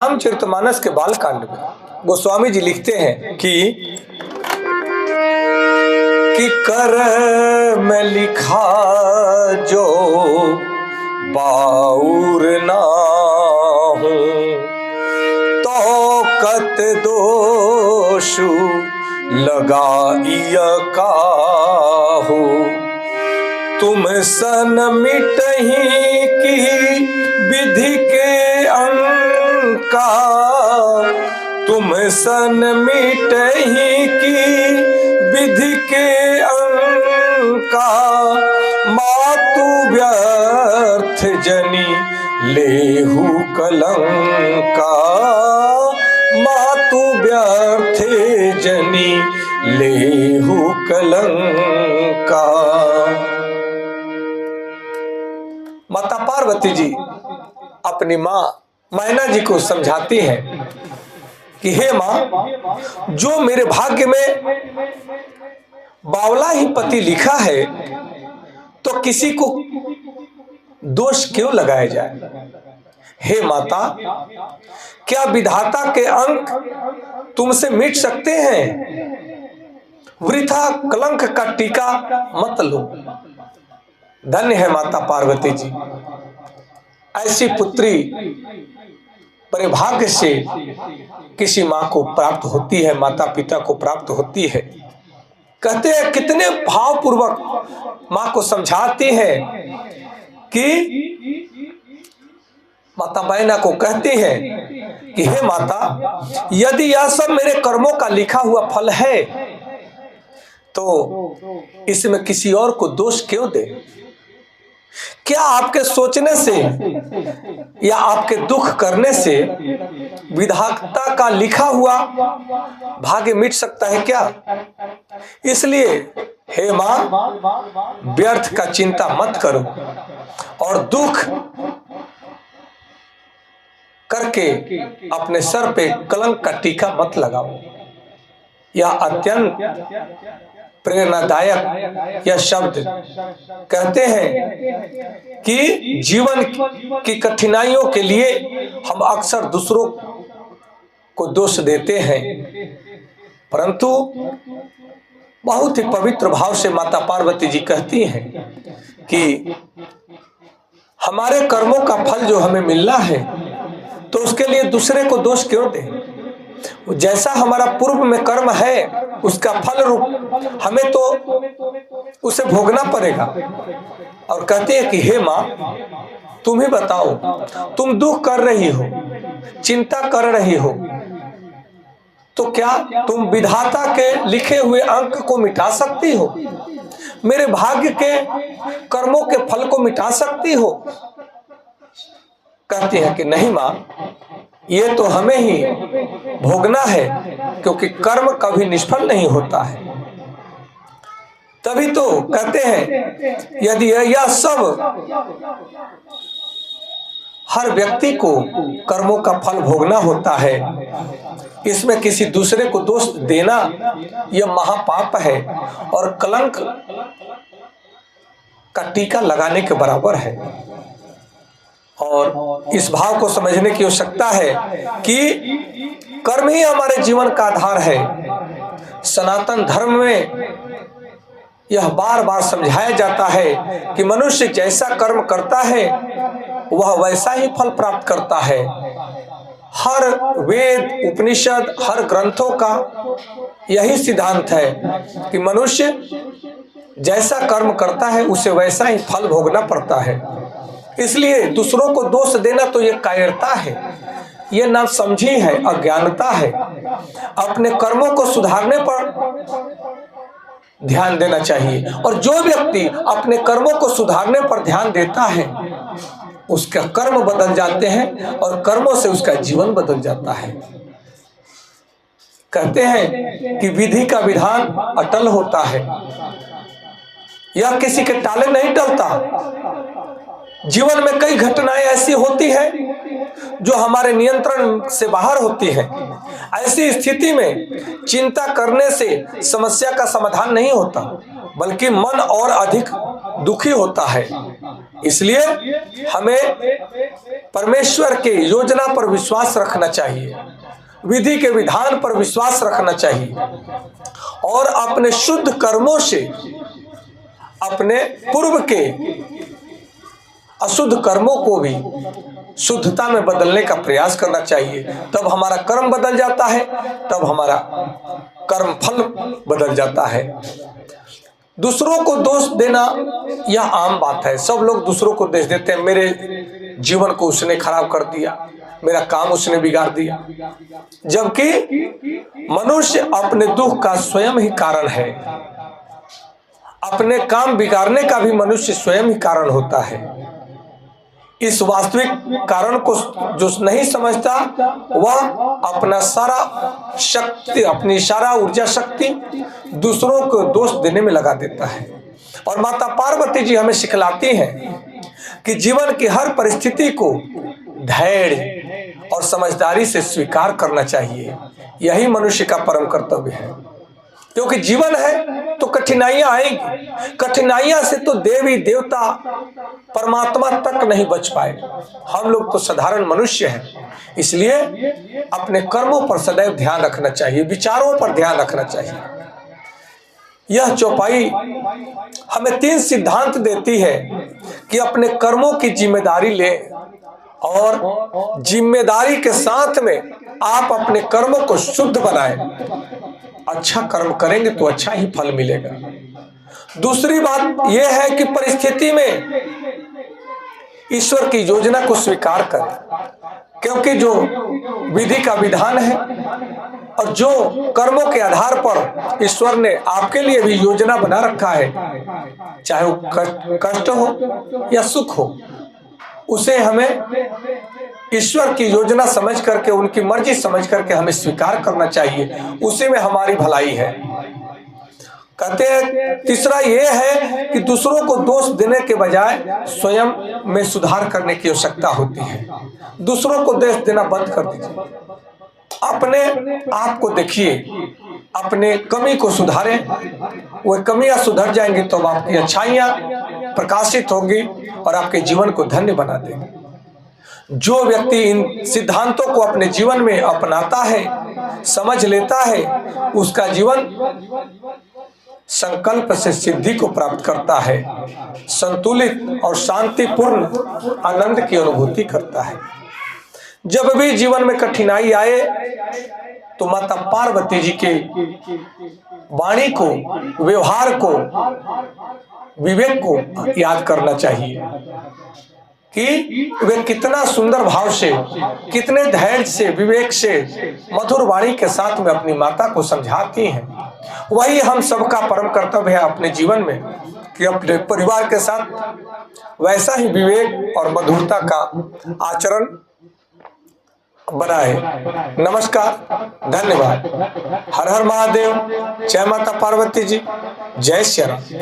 रामचरितमानस के बालकांड में गोस्वामी जी लिखते हैं कि कर में लिखा जो बाउर ना हूँ तो कत दोषु लगाइया काहू तुम सन मिटही की विधि के अंका तुम सन मिटही की विधि के अंका मातु व्यर्थ जनी लेहु कलंका मातु व्यर्थ जनी लेहु कलंका। माता पार्वती जी अपनी माँ मैना जी को समझाती हैं कि हे माँ, जो मेरे भाग्य में बावला ही पति लिखा है तो किसी को दोष क्यों लगाया जाए। हे माता, क्या विधाता के अंक तुमसे मिट सकते हैं? वृथा कलंक का टीका मत लो। धन्य है माता पार्वती जी, ऐसी पुत्री बड़े भाग्य से किसी माँ को प्राप्त होती है, माता पिता को प्राप्त होती है। कहते हैं कितने भावपूर्वक माँ को समझाती है कि माता मैना को कहती है कि हे माता, यदि यह सब मेरे कर्मों का लिखा हुआ फल है तो इसमें किसी और को दोष क्यों दे। क्या आपके सोचने से या आपके दुख करने से विधाता का लिखा हुआ भाग्य मिट सकता है क्या? इसलिए हे माँ, व्यर्थ का चिंता मत करो और दुख करके अपने सर पे कलंक का टीका मत लगाओ। यह अत्यंत प्रेरणादायक यह शब्द कहते हैं कि जीवन की कठिनाइयों के लिए हम अक्सर दूसरों को दोष देते हैं, परंतु बहुत ही पवित्र भाव से माता पार्वती जी कहती हैं कि हमारे कर्मों का फल जो हमें मिलना है तो उसके लिए दूसरे को दोष क्यों दें। जैसा हमारा पूर्व में कर्म है उसका फल रूप हमें तो उसे भोगना पड़ेगा। और कहते हैं कि हे माँ, तुम ही बताओ, तुम दुख कर रही हो, चिंता कर रही हो, तो क्या तुम विधाता के लिखे हुए अंक को मिटा सकती हो? मेरे भाग्य के कर्मों के फल को मिटा सकती हो? कहती है कि नहीं माँ, ये तो हमें ही भोगना है, क्योंकि कर्म कभी निष्फल नहीं होता है। तभी तो कहते हैं यदि यह सब हर व्यक्ति को कर्मों का फल भोगना होता है, इसमें किसी दूसरे को दोष देना यह महापाप है और कलंक का टीका लगाने के बराबर है। और इस भाव को समझने की आवश्यकता है कि कर्म ही हमारे जीवन का आधार है। सनातन धर्म में यह बार बार समझाया जाता है कि मनुष्य जैसा कर्म करता है वह वैसा ही फल प्राप्त करता है। हर वेद, उपनिषद, हर ग्रंथों का यही सिद्धांत है कि मनुष्य जैसा कर्म करता है उसे वैसा ही फल भोगना पड़ता है। इसलिए दूसरों को दोष देना तो ये कायरता है, ये नासमझी है, अज्ञानता है। अपने कर्मों को सुधारने पर ध्यान देना चाहिए और जो व्यक्ति अपने कर्मों को सुधारने पर ध्यान देता है उसका कर्म बदल जाते हैं और कर्मों से उसका जीवन बदल जाता है। कहते हैं कि विधि का विधान अटल होता है, यह किसी के टाले नहीं टलता। जीवन में कई घटनाएं ऐसी होती हैं जो हमारे नियंत्रण से बाहर होती हैं। ऐसी स्थिति में चिंता करने से समस्या का समाधान नहीं होता, बल्कि मन और अधिक दुखी होता है। इसलिए हमें परमेश्वर के योजना पर विश्वास रखना चाहिए, विधि के विधान पर विश्वास रखना चाहिए और अपने शुद्ध कर्मों से अपने पूर्व के अशुद्ध कर्मों को भी शुद्धता में बदलने का प्रयास करना चाहिए। तब हमारा कर्म बदल जाता है, तब हमारा कर्म फल बदल जाता है। दूसरों को दोष देना यह आम बात है। सब लोग दूसरों को दोष देते हैं, मेरे जीवन को उसने खराब कर दिया, मेरा काम उसने बिगाड़ दिया, जबकि मनुष्य अपने दुख का स्वयं ही कारण है। अपने काम बिगाड़ने का भी मनुष्य स्वयं ही कारण होता है। इस वास्तविक कारण को जो नहीं समझता वह अपना सारा शक्ति, अपनी सारा ऊर्जा शक्ति दूसरों को दोष देने में लगा देता है। और माता पार्वती जी हमें सिखलाती हैं कि जीवन की हर परिस्थिति को धैर्य और समझदारी से स्वीकार करना चाहिए। यही मनुष्य का परम कर्तव्य है, क्योंकि जीवन है तो कठिनाइयां आएंगी। कठिनाइयां से तो देवी देवता परमात्मा तक नहीं बच पाए, हम लोग तो साधारण मनुष्य हैं। इसलिए अपने कर्मों पर सदैव ध्यान रखना चाहिए, विचारों पर ध्यान रखना चाहिए। यह चौपाई हमें 3 सिद्धांत देती है कि अपने कर्मों की जिम्मेदारी लें और जिम्मेदारी के साथ में आप अपने कर्मों को शुद्ध बनाएं। अच्छा कर्म करेंगे तो अच्छा ही फल मिलेगा। दूसरी बात यह है कि परिस्थिति में ईश्वर की योजना को स्वीकार करें, क्योंकि जो विधि का विधान है और जो कर्मों के आधार पर ईश्वर ने आपके लिए भी योजना बना रखा है, चाहे वो कष्ट हो या सुख हो, उसे हमें ईश्वर की योजना समझ करके, उनकी मर्जी समझ करके हमें स्वीकार करना चाहिए। उसी में हमारी भलाई है। कहते हैं तीसरा ये है कि दूसरों को दोष देने के बजाय स्वयं में सुधार करने की आवश्यकता होती है। दूसरों को दोष देना बंद कर दीजिए, अपने आप को देखिए, अपने कमी को सुधारें। वो कमियां सुधर जाएंगी तो आपकी अच्छाइयां प्रकाशित होंगी और आपके जीवन को धन्य बना देंगे। जो व्यक्ति इन सिद्धांतों को अपने जीवन में अपनाता है, समझ लेता है, उसका जीवन संकल्प से सिद्धि को प्राप्त करता है, संतुलित और शांतिपूर्ण आनंद की अनुभूति करता है। जब भी जीवन में कठिनाई आए तो माता पार्वती जी के वाणी को, व्यवहार को, विवेक को याद करना चाहिए कि वे कितना सुंदर भाव से, कितने धैर्य से, विवेक से, मधुर वाणी के साथ में अपनी माता को समझाती हैं। वही हम सबका परम कर्तव्य है अपने जीवन में कि अपने परिवार के साथ वैसा ही विवेक और मधुरता का आचरण बनाए। नमस्कार, धन्यवाद। हर हर महादेव। जय माता पार्वती जी, जय श्री राम।